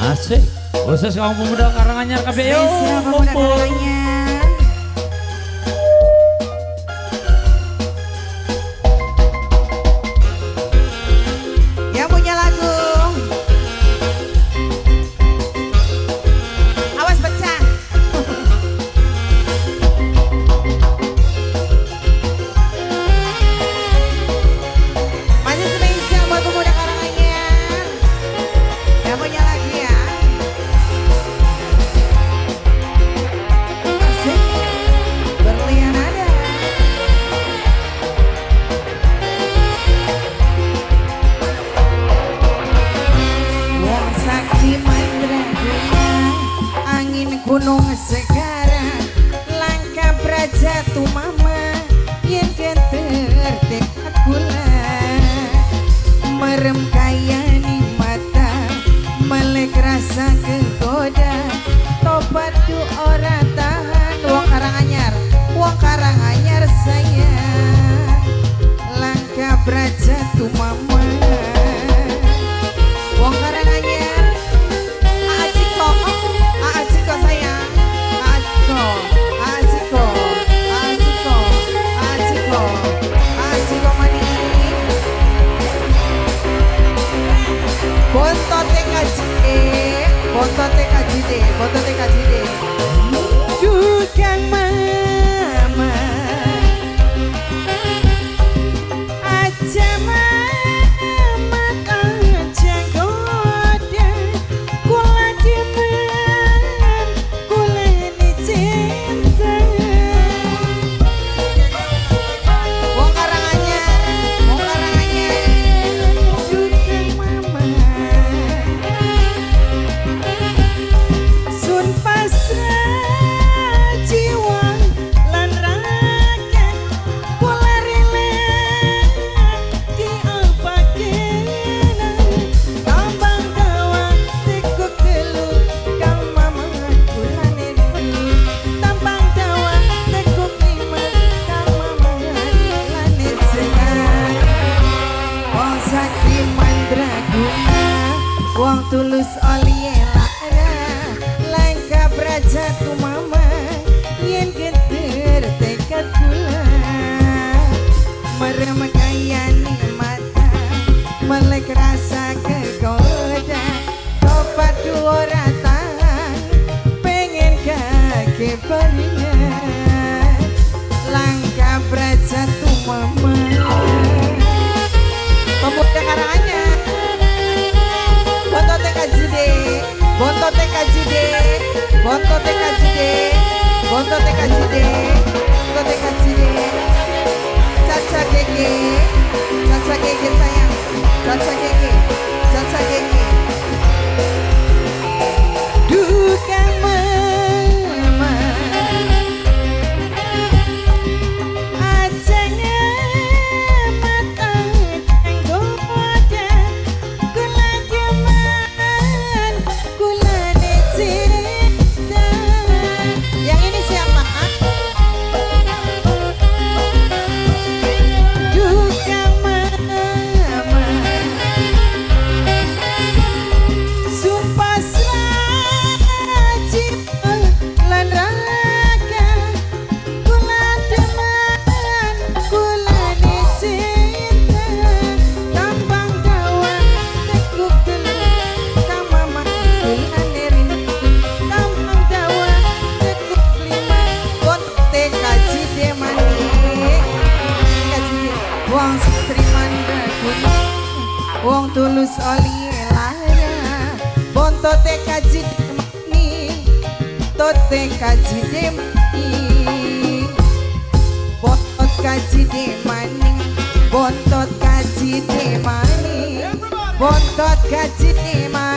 Asik. Khusus kaum pemuda Karanganyar kabeh yo. Spesial pemuda Karanganyar. Yang punya lagu awas pecah. Masih spesial buat pemuda Karanganyar. Yang punya lagi ya. Asik. Berlian ada. Wong sakti mandraguna, angin gunung sekarang, langkah praja tumama, yen kenter tekad kula, merem kayani mata, melek rasa kegoda, tobat du ora tahan. Wong Karanganyar sayang, langkah praja tumama. Wong Karanganyar, Aciko sayang, Aciko mani. Bontot TKJD. Dugang mama, aja mama aja goda, kula demen, kula ni cinta. Wong Karanganyar, dugang mama, sun pasrah jiwa lan raga, kula rela diapakena, tambang dawa tekuk telu kang mama kula neni, tambang dawa tekuk lima kang mama kula neni. Wong sakti mandraguna, wong tulus oleh lara, langkah praja tumama, yen geter tekad kula, merem kayani mata, melek rasa kegoda, tobat du ora tahan, pengen kake beringat, langkah praja tumama. Pemuda Karanganyar, Bontot TKJD, Bontot TKJD, Bontot TKJD, Bontot TKJD, Bontot TKJD. Caca Gege sayang, Caca Gege. Dugang mama, ajanya mata goda, kula demen, kula ni cinta. Yang ini siapa? Dugang mama, sun pasrah jiwa lan raga, kula demen, kula ni cinta, tambang dawa tekuk telu kang mama kula neri, tambang dawa tekuk lima bontot TKJD mani. Wong satri mandraguna, wong tulus oli lara, bontot TKJD mani, tot TKJD mani, bontot KJD mani, bontot KJD mani, bontot KJD mani.